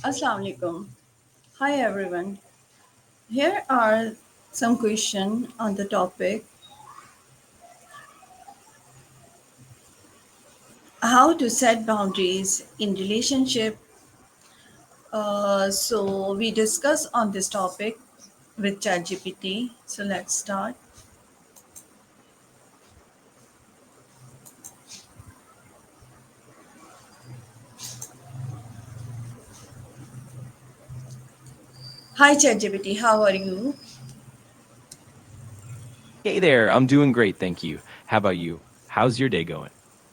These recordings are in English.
Assalamu alaikum. Hi everyone. Here are some questions on the topic how to set boundaries in relationship. So we discuss on this topic with ChatGPT. So let's start. Hi ChatGPT, how are you? Hey there, I'm doing great, thank you. How about you? How's your day going?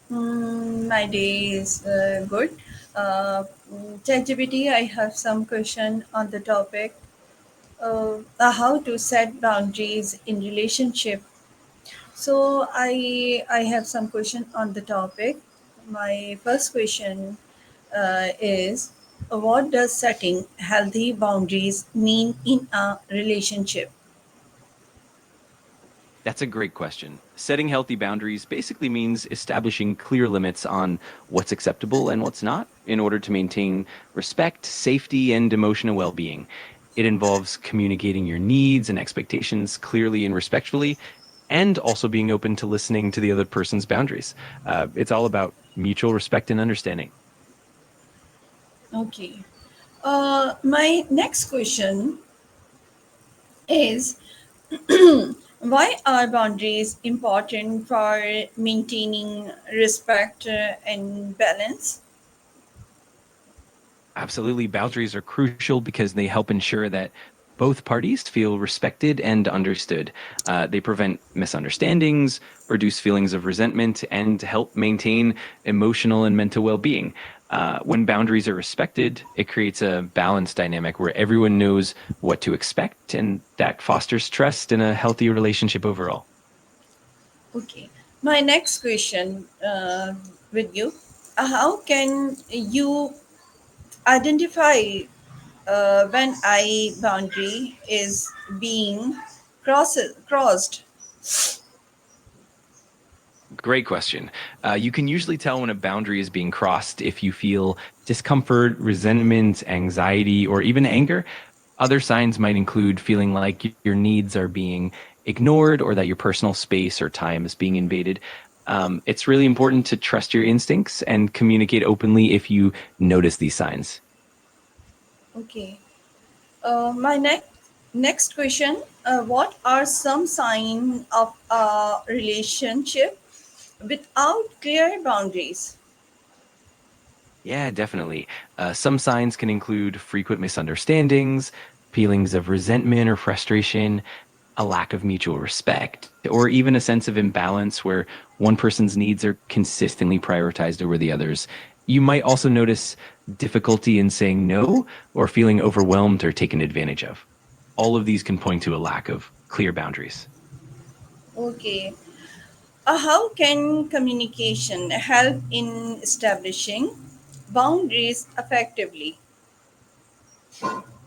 My day is good. ChatGPT, I have some question on the topic how to set boundaries in relationship. So I have some question on the topic. My first question is what does setting healthy boundaries mean in a relationship? That's a great question. Setting healthy boundaries basically means establishing clear limits on what's acceptable and what's not in order to maintain respect, safety, and emotional well being. It involves communicating your needs and expectations clearly and respectfully, and also being open to listening to the other person's boundaries. It's all about mutual respect and understanding. Okay. My next question is why are boundaries important for maintaining respect and balance? Absolutely. Boundaries are crucial because they help ensure that both parties feel respected and understood. They prevent misunderstandings, reduce feelings of resentment, and help maintain emotional and mental well being. When boundaries are respected, it creates a balanced dynamic where everyone knows what to expect, and that fosters trust in a healthy relationship overall. Okay. My next question with you how can you identify when a boundary is being crossed? Great question. You can usually tell when a boundary is being crossed if you feel discomfort, resentment, anxiety, or even anger. Other signs might include feeling like your needs are being ignored or that your personal space or time is being invaded. It's really important to trust your instincts and communicate openly if you notice these signs. Okay. My next question what are some signs of a relationship without clear boundaries? Yeah, definitely. Some signs can include frequent misunderstandings, feelings of resentment or frustration, a lack of mutual respect, or even a sense of imbalance where one person's needs are consistently prioritized over the others. You might also notice difficulty in saying no or feeling overwhelmed or taken advantage of. All of these can point to a lack of clear boundaries. Okay. How can communication help in establishing boundaries effectively?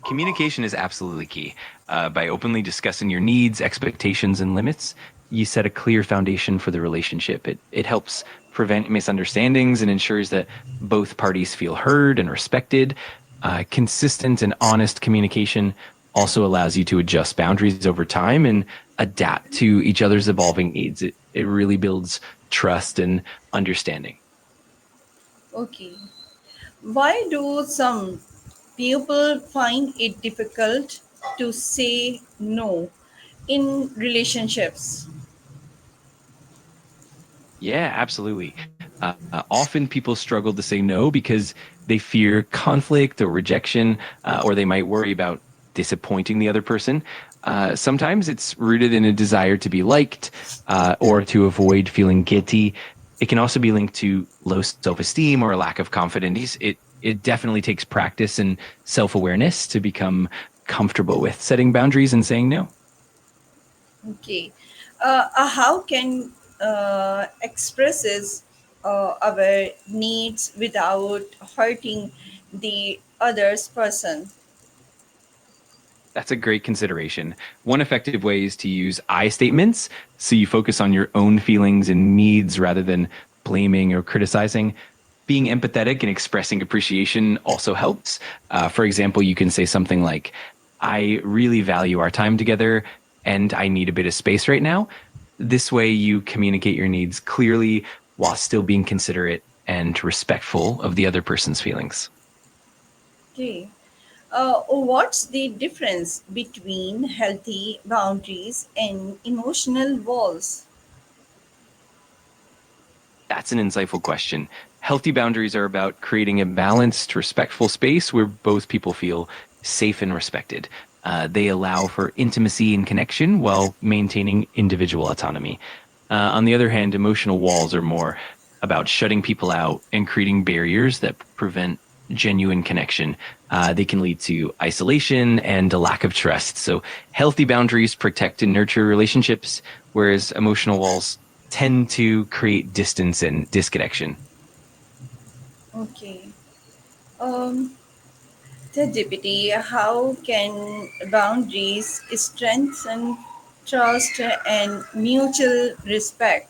Communication is absolutely key. By openly discussing your needs, expectations, and limits, you set a clear foundation for the relationship. It helps prevent misunderstandings and ensures that both parties feel heard and respected. Consistent and honest communication also allows you to adjust boundaries over time and adapt to each other's evolving needs. It really builds trust and understanding. Okay. Why do some people find it difficult to say no in relationships? Yeah, absolutely. Often people struggle to say no because they fear conflict or rejection, or they might worry about disappointing the other person. Sometimes it's rooted in a desire to be liked or to avoid feeling guilty. It can also be linked to low self-esteem or a lack of confidence. It definitely takes practice and self-awareness to become comfortable with setting boundaries and saying no. Okay. How can expresses our needs without hurting the other's person? That's a great consideration. One effective way is to use I statements so you focus on your own feelings and needs rather than blaming or criticizing. Being empathetic and expressing appreciation also helps. For example, you can say something like, I really value our time together and I need a bit of space right now. This way, you communicate your needs clearly while still being considerate and respectful of the other person's feelings. Okay. What's the difference between healthy boundaries and emotional walls? That's an insightful question. Healthy boundaries are about creating a balanced, respectful space where both people feel safe and respected. They allow for intimacy and connection while maintaining individual autonomy. On the other hand, emotional walls are more about shutting people out and creating barriers that prevent genuine connection. They can lead to isolation and a lack of trust. So, healthy boundaries protect and nurture relationships, whereas emotional walls tend to create distance and disconnection. Okay. Um, ChatGPT, how can boundaries strengthen trust and mutual respect?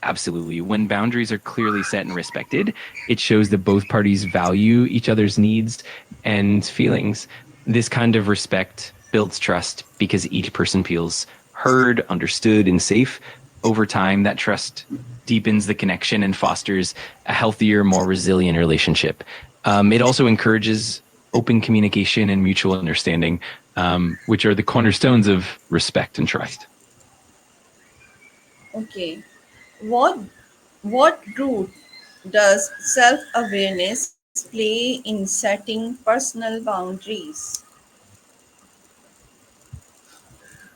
Absolutely. When boundaries are clearly set and respected, it shows that both parties value each other's needs and feelings. This kind of respect builds trust because each person feels heard, understood, and safe. Over time, that trust deepens the connection and fosters a healthier, more resilient relationship. It also encourages open communication and mutual understanding, which are the cornerstones of respect and trust. Okay. What what role does self-awareness play in setting personal boundaries?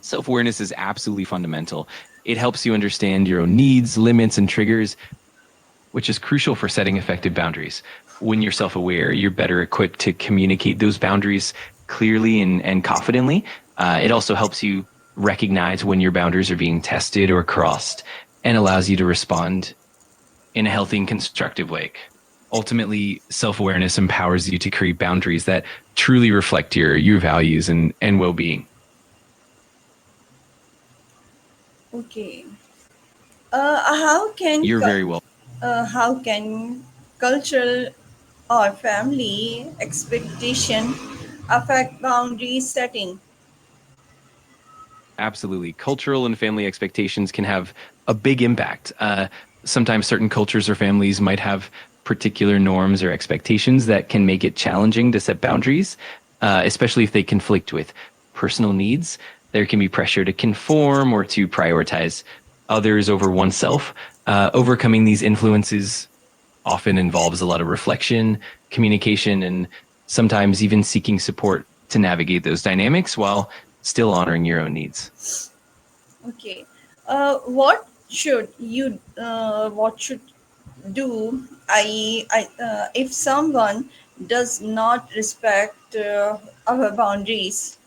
Self awareness is absolutely fundamental. It helps you understand your own needs, limits, and triggers, which is crucial for setting effective boundaries. When you're self aware, you're better equipped to communicate those boundaries clearly and confidently. It also helps you recognize when your boundaries are being tested or crossed and allows you to respond in a healthy and constructive way. Ultimately, self awareness empowers you to create boundaries that truly reflect your values and well being. Okay. You're very well. How can cultural or family expectation affect boundary setting? Absolutely. Cultural and family expectations can have a big impact. Sometimes certain cultures or families might have particular norms or expectations that can make it challenging to set boundaries, especially if they conflict with personal needs. There can be pressure to conform or to prioritize others over oneself. Overcoming these influences often involves a lot of reflection, communication, and sometimes even seeking support to navigate those dynamics while still honoring your own needs. Okay. What should do if someone does not respect our boundaries?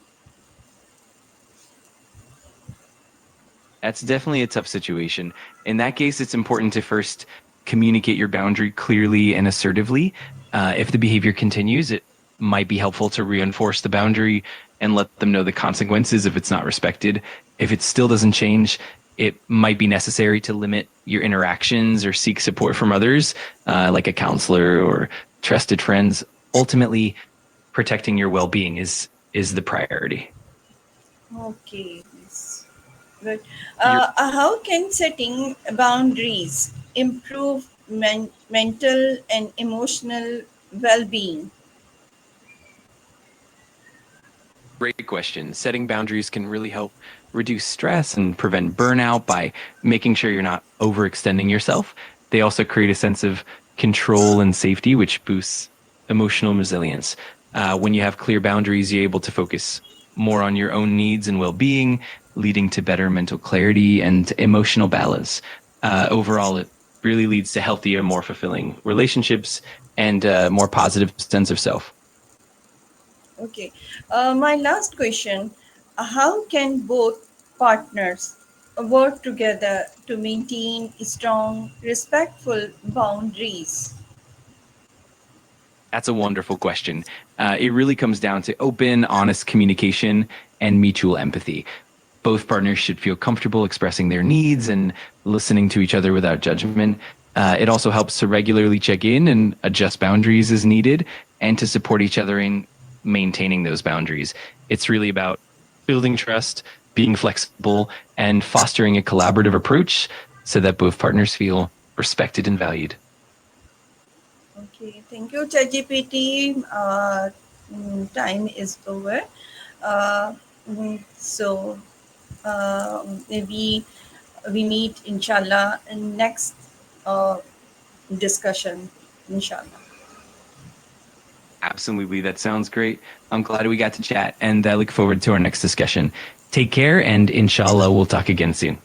That's definitely a tough situation. In that case, it's important to first communicate your boundary clearly and assertively. If the behavior continues, it might be helpful to reinforce the boundary and let them know the consequences if it's not respected. If it still doesn't change, it might be necessary to limit your interactions or seek support from others, like a counselor or trusted friends. Ultimately, protecting your well-being is the priority. Okay. Yes. Good. You're How can setting boundaries improve mental and emotional well-being? Great question. Setting boundaries can really help reduce stress and prevent burnout by making sure you're not overextending yourself. They also create a sense of control and safety, which boosts emotional resilience. When you have clear boundaries, you're able to focus more on your own needs and well being, leading to better mental clarity and emotional balance. Overall, it really leads to healthier, more fulfilling relationships and a more positive sense of self. Okay. My last question: how can both partners work together to maintain strong, respectful boundaries? That's a wonderful question. It really comes down to open, honest communication and mutual empathy. Both partners should feel comfortable expressing their needs and listening to each other without judgment. It also helps to regularly check in and adjust boundaries as needed and to support each other in maintaining those boundaries. It's really about building trust, being flexible, and fostering a collaborative approach so that both partners feel respected and valued. Okay, thank you, ChatGPT. Time is over. Uh, so maybe we meet inshallah in next uh, discussion, inshallah. Absolutely. That sounds great. I'm glad we got to chat and I look forward to our next discussion. Take care and inshallah, we'll talk again soon.